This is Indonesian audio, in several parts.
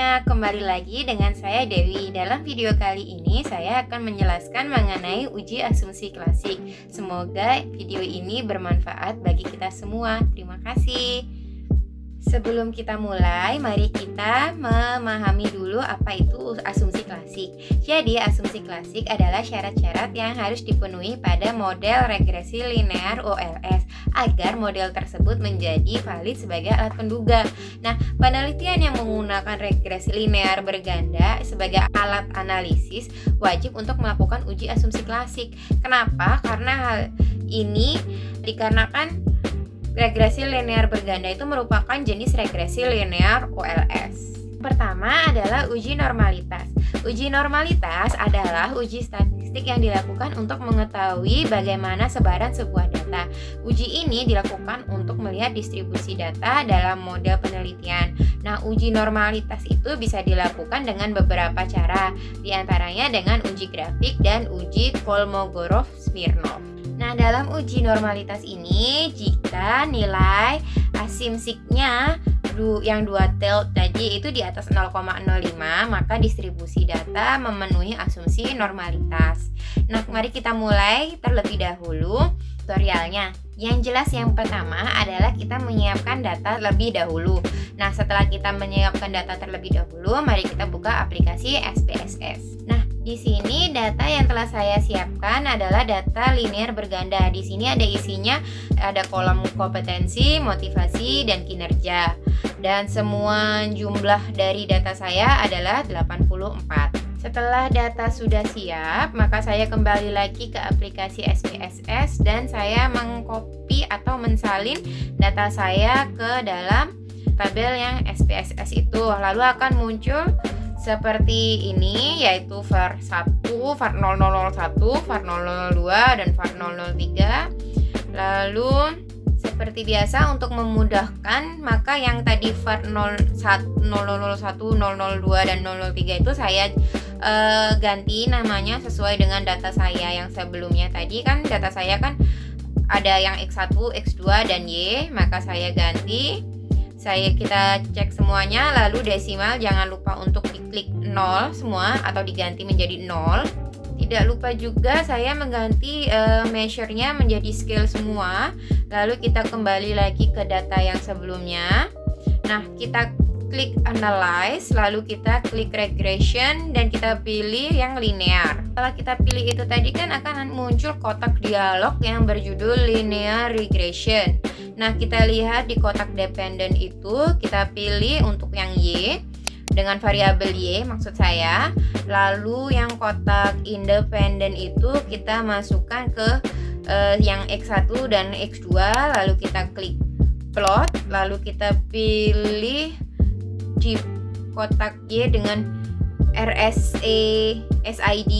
semuanya, kembali lagi dengan saya Dewi. Dalam video kali ini saya akan menjelaskan mengenai uji asumsi klasik. Semoga video ini bermanfaat bagi kita semua. Terima kasih. Sebelum kita mulai, mari kita memahami dulu apa itu asumsi klasik. Jadi, asumsi klasik adalah syarat-syarat yang harus dipenuhi pada model regresi linear OLS agar model tersebut menjadi valid sebagai alat penduga. Nah, penelitian yang menggunakan regresi linear berganda sebagai alat analisis wajib untuk melakukan uji asumsi klasik. Kenapa? Karena hal ini dikarenakan regresi linear berganda itu merupakan jenis regresi linear OLS. Pertama adalah uji normalitas. Uji normalitas adalah uji statistik yang dilakukan untuk mengetahui bagaimana sebaran sebuah data. Uji ini dilakukan untuk melihat distribusi data dalam model penelitian. Nah, uji normalitas itu bisa dilakukan dengan beberapa cara, diantaranya dengan uji grafik dan uji Kolmogorov-Smirnov. Nah, dalam uji normalitas ini, jika nilai asimsiknya yang 2 tilde tadi itu di atas 0,05, maka distribusi data memenuhi asumsi normalitas. Nah, mari kita mulai terlebih dahulu tutorialnya. Yang jelas yang pertama adalah kita menyiapkan data terlebih dahulu. Nah, setelah kita menyiapkan data terlebih dahulu, mari kita buka aplikasi SPSS. Nah, di sini data yang telah saya siapkan adalah data linear berganda. Di sini ada isinya, ada kolom kompetensi, motivasi, dan kinerja. Dan semua jumlah dari data saya adalah 84. Setelah data sudah siap, maka saya kembali lagi ke aplikasi SPSS dan saya mengcopy atau mensalin data saya ke dalam tabel yang SPSS itu. Lalu akan muncul seperti ini, yaitu var 1, var 0001, var 002, dan var 003. Lalu seperti biasa untuk memudahkan, maka yang tadi var 001, 002, dan 003 itu saya ganti namanya sesuai dengan data saya yang sebelumnya. Tadi kan data saya kan ada yang X1, X2, dan Y, maka saya ganti. Kita cek semuanya, lalu desimal jangan lupa untuk diklik 0 semua atau diganti menjadi 0. Tidak lupa juga saya mengganti measure-nya menjadi scale semua. Lalu kita kembali lagi ke data yang sebelumnya. Nah, kita klik analyze, lalu kita klik regression dan kita pilih yang linear. Setelah kita pilih itu tadi kan akan muncul kotak dialog yang berjudul linear regression. Nah, kita lihat di kotak dependent itu kita pilih untuk yang Y dengan variabel Y maksud saya. Lalu yang kotak independent itu kita masukkan ke yang X1 dan X2, lalu kita klik plot, lalu kita pilih di kotak Y dengan RSA SID.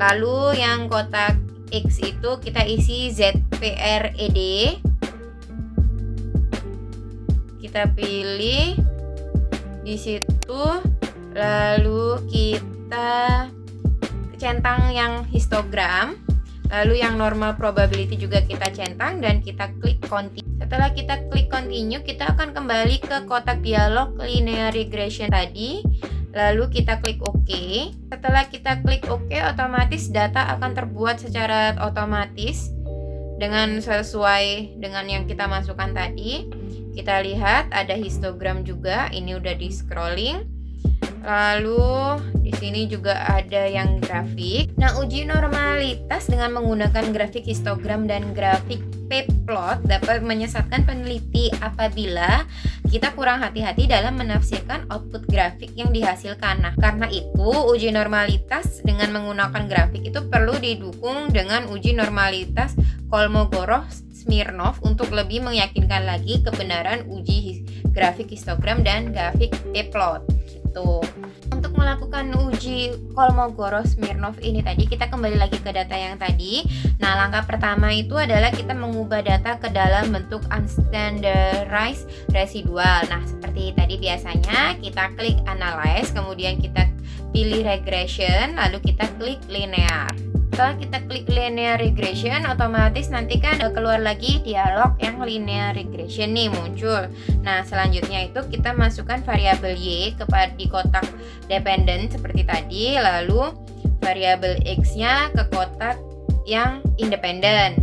Lalu yang kotak X itu kita isi ZPRED. Kita pilih di situ, lalu kita centang yang histogram, lalu yang normal probability juga kita centang dan kita klik continue. Setelah kita klik continue, kita akan kembali ke kotak dialog linear regression tadi, lalu kita klik OK. Setelah kita klik OK, otomatis data akan terbuat secara otomatis dengan sesuai dengan yang kita masukkan tadi. Kita lihat ada histogram juga, ini udah di scrolling. Lalu di sini juga ada yang grafik. Nah, uji normalitas dengan menggunakan grafik histogram dan grafik p-plot dapat menyesatkan peneliti apabila kita kurang hati-hati dalam menafsirkan output grafik yang dihasilkan. Nah, karena itu uji normalitas dengan menggunakan grafik itu perlu didukung dengan uji normalitas Kolmogorov-Smirnov untuk lebih meyakinkan lagi kebenaran uji grafik histogram dan grafik p-plot. Untuk melakukan uji Kolmogorov-Smirnov ini tadi, kita kembali lagi ke data yang tadi. Nah, langkah pertama itu adalah kita mengubah data ke dalam bentuk unstandardized residual. Nah, seperti tadi biasanya kita klik analyze, kemudian kita pilih regression, lalu kita klik linear. Setelah kita klik linear regression, otomatis nanti kan keluar lagi dialog yang linear regression nih muncul. Nah, selanjutnya itu kita masukkan variabel Y di kotak dependent seperti tadi, lalu variabel X-nya ke kotak yang independent.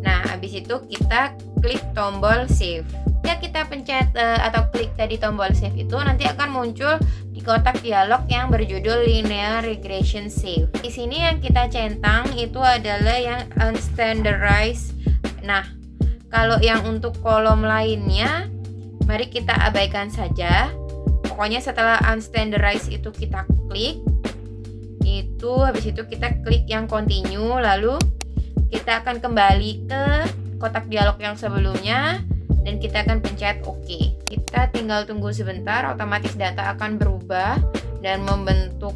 Nah, habis itu kita klik tombol save. Jika kita pencet atau klik tadi tombol save itu, nanti akan muncul di kotak dialog yang berjudul linear regression save. Di sini yang kita centang itu adalah yang unstandarized. Nah, kalau yang untuk kolom lainnya, mari kita abaikan saja. Pokoknya setelah unstandarized itu kita klik. Habis itu kita klik yang continue, lalu kita akan kembali ke kotak dialog yang sebelumnya dan kita akan pencet OK. Kita tinggal tunggu sebentar, otomatis data akan berubah dan membentuk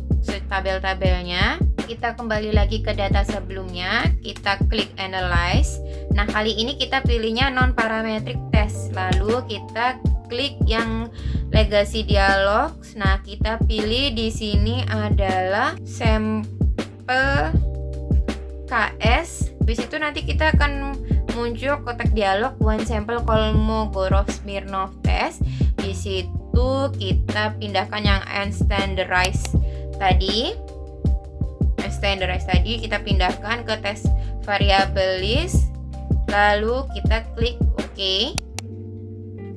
tabel-tabelnya. Kita kembali lagi ke data sebelumnya, kita klik analyze. Nah, kali ini kita pilihnya non parametric test. Lalu kita klik yang legacy dialog. Nah, kita pilih di sini adalah sampel KS. Habis itu nanti kita akan muncul kotak dialog one sample Kolmogorov-Smirnov test. Di situ kita pindahkan yang unstandarized tadi. Kita pindahkan ke tes variable list. Lalu kita klik OK.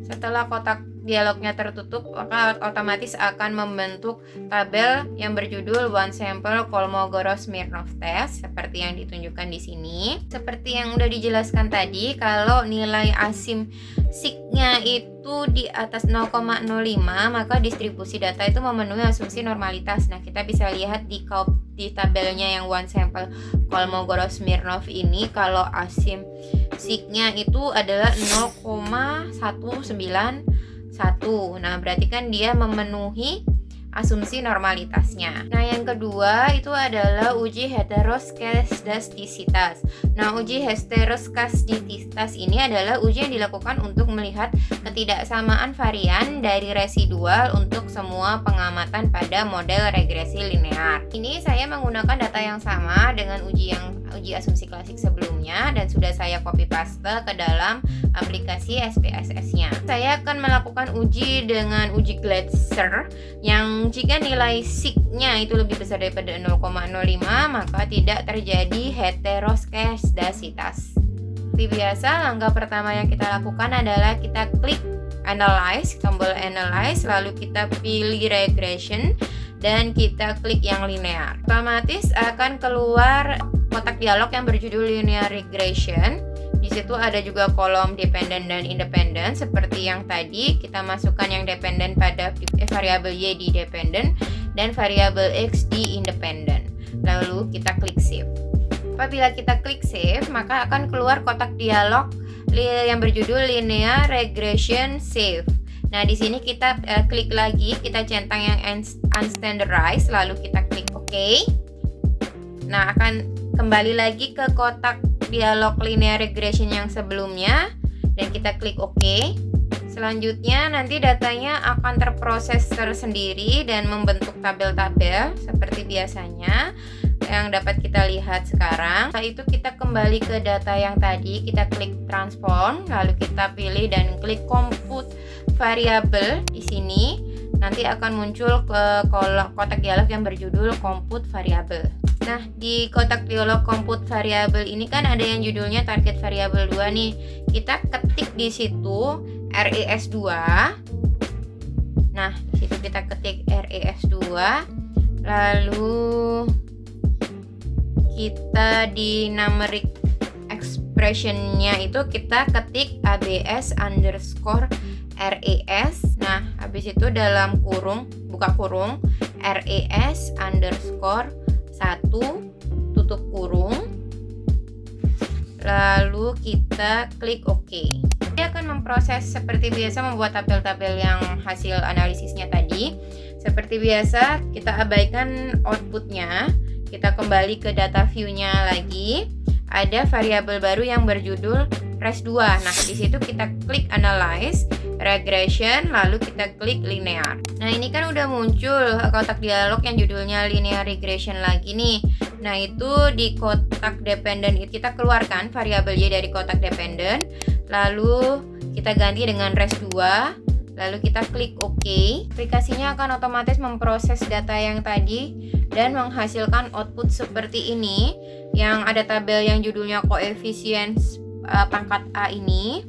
Setelah kotak dialognya tertutup, maka otomatis akan membentuk tabel yang berjudul one sample Kolmogorov-Smirnov test seperti yang ditunjukkan di sini. Seperti yang udah dijelaskan tadi, kalau nilai asim sig-nya itu di atas 0,05, maka distribusi data itu memenuhi asumsi normalitas. Nah, kita bisa lihat di tabelnya yang one sample Kolmogorov-Smirnov ini, kalau asim sig-nya itu adalah 0,191. Nah, berarti kan dia memenuhi asumsi normalitasnya. Nah, yang kedua itu adalah uji heteroskastisitas. Nah, uji heteroskastisitas ini adalah uji yang dilakukan untuk melihat ketidaksamaan varian dari residual untuk semua pengamatan pada model regresi linear. Ini saya menggunakan data yang sama dengan uji asumsi klasik sebelumnya dan sudah saya copy paste ke dalam aplikasi SPSS-nya. Saya akan melakukan uji dengan uji Glatzer yang jika nilai sig-nya itu lebih besar daripada 0,05, maka tidak terjadi heteroskastisitas. Seperti biasa, langkah pertama yang kita lakukan adalah kita klik analyze, tombol analyze, lalu kita pilih regression dan kita klik yang linear. Otomatis akan keluar kotak dialog yang berjudul linear regression. Di situ ada juga kolom dependent dan independent seperti yang tadi. Kita masukkan yang dependent pada variabel Y di dependent dan variabel X di independent. Lalu kita klik save. Apabila kita klik save, maka akan keluar kotak dialog yang berjudul linear regression save. Nah, di sini kita klik lagi, kita centang yang unstandarized, lalu kita klik OK. Nah, akan kembali lagi ke kotak dialog linear regression yang sebelumnya dan kita klik OK. Selanjutnya nanti datanya akan terproses tersendiri dan membentuk tabel-tabel seperti biasanya yang dapat kita lihat sekarang. Setelah itu kita kembali ke data yang tadi, kita klik transform, lalu kita pilih dan klik compute variable. Di sini nanti akan muncul ke kotak dialog yang berjudul compute variable. Nah, di kotak dialog compute variable ini kan ada yang judulnya target variable 2 nih. Kita ketik di situ RES2. Nah, di situ kita ketik RES2. Lalu kita di numeric expression-nya itu kita ketik ABS underscore RES. Nah, habis itu dalam kurung, buka kurung, RES underscore 1 tutup kurung, lalu kita klik OK. Dia akan memproses seperti biasa, membuat tabel-tabel yang hasil analisisnya tadi. Seperti biasa, kita abaikan outputnya, kita kembali ke data view-nya lagi. Ada variabel baru yang berjudul res2. Nah, di situ kita klik analyze, regression, lalu kita klik linear. Nah, ini kan udah muncul kotak dialog yang judulnya linear regression lagi nih. Nah, itu di kotak dependen kita keluarkan variabel Y dari kotak dependen, lalu kita ganti dengan res2, lalu kita klik OK. Aplikasinya akan otomatis memproses data yang tadi dan menghasilkan output seperti ini, yang ada tabel yang judulnya koefisien pangkat A ini.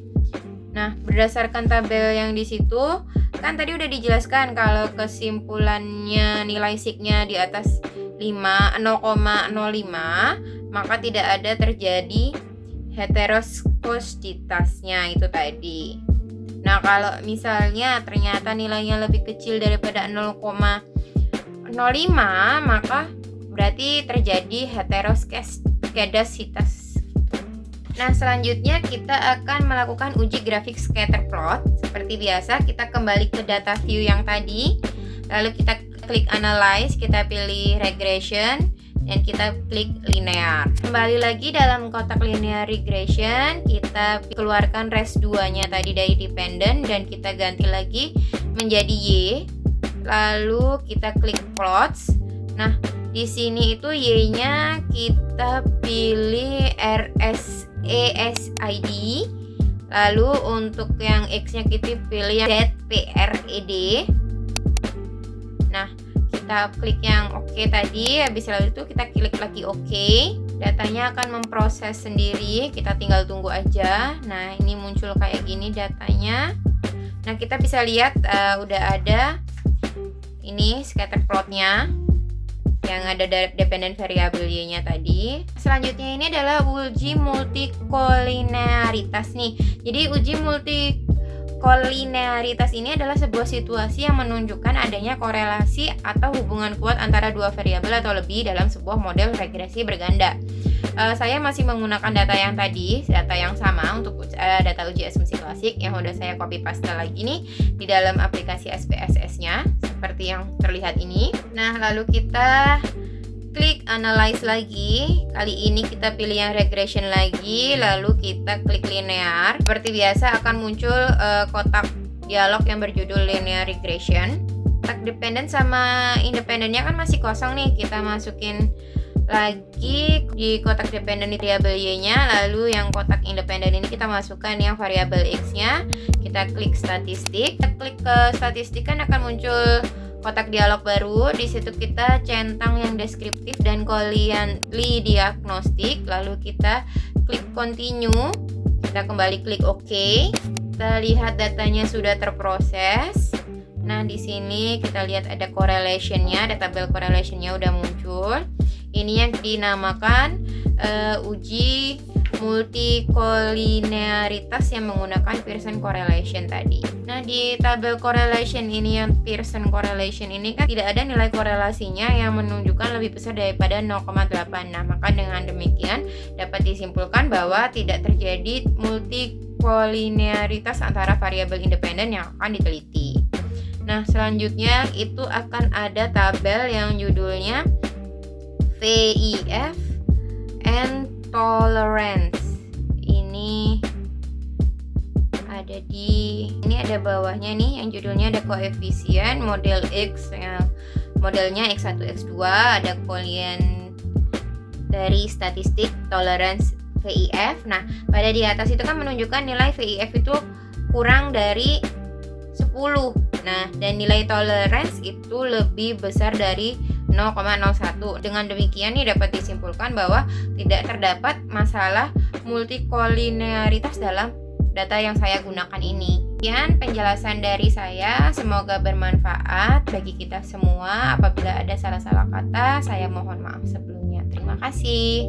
Nah, berdasarkan tabel yang di situ, kan tadi udah dijelaskan kalau kesimpulannya nilai signya di atas 0,05, maka tidak ada terjadi heteroskositasnya itu tadi. Nah, kalau misalnya ternyata nilainya lebih kecil daripada 0,05, maka berarti terjadi heteroskedasitas. Nah, selanjutnya kita akan melakukan uji grafik scatter plot. Seperti biasa, kita kembali ke data view yang tadi, lalu kita klik analyze, kita pilih regression, dan kita klik linear. Kembali lagi dalam kotak linear regression, kita keluarkan res2-nya tadi dari dependent dan kita ganti lagi menjadi Y. Lalu kita klik plots. Nah, di sini itu Y-nya kita pilih RSESID. Lalu untuk yang X-nya kita pilih yang ZPRED. Nah, kita klik yang OK tadi, habis itu kita klik lagi OK. Datanya akan memproses sendiri, kita tinggal tunggu aja. Nah, ini muncul kayak gini datanya. Nah, kita bisa lihat udah ada ini scatter plotnya yang ada dependent variable Y-nya tadi. Selanjutnya ini adalah uji multikolinearitas nih. Jadi uji multikolinearitas ini adalah sebuah situasi yang menunjukkan adanya korelasi atau hubungan kuat antara dua variabel atau lebih dalam sebuah model regresi berganda. Saya masih menggunakan data yang tadi, data yang sama untuk data uji asumsi klasik yang udah saya copy paste lagi nih di dalam aplikasi SPSS-nya seperti yang terlihat ini. Nah, lalu kita klik analyze lagi. Kali ini kita pilih yang regression lagi, lalu kita klik linear. Seperti biasa akan muncul kotak dialog yang berjudul linear regression. Kotak dependent sama independennya kan masih kosong nih, kita masukin lagi di kotak dependent variabel Y-nya, lalu yang kotak independen ini kita masukkan yang variabel X-nya. Kita klik statistik, kita klik ke statistik kan akan muncul kotak dialog baru. Di situ kita centang yang deskriptif dan Collier diagnostik, lalu kita klik continue. Kita kembali klik OK. Kita lihat datanya sudah terproses. Nah, di sini kita lihat ada correlation-nya, ada tabel correlation-nya udah muncul. Ini yang dinamakan uji multikolinearitas yang menggunakan Pearson correlation tadi. Nah, di tabel correlation ini yang Pearson correlation ini kan tidak ada nilai korelasinya yang menunjukkan lebih besar daripada 0,8. Nah, maka dengan demikian dapat disimpulkan bahwa tidak terjadi multikolinearitas antara variabel independen yang akan diteliti. Nah, selanjutnya itu akan ada tabel yang judulnya VIF and tolerance. Ini ada bawahnya nih yang judulnya ada koefisien model X, modelnya X1 X2, ada Collier dari statistik tolerance VIF. Nah, pada di atas itu kan menunjukkan nilai VIF itu kurang dari 10. Nah, dan nilai tolerance itu lebih besar dari 0,01. Dengan demikian nih dapat disimpulkan bahwa tidak terdapat masalah multikolinearitas dalam data yang saya gunakan ini. Sekian penjelasan dari saya, semoga bermanfaat bagi kita semua. Apabila ada salah-salah kata, saya mohon maaf sebelumnya. Terima kasih.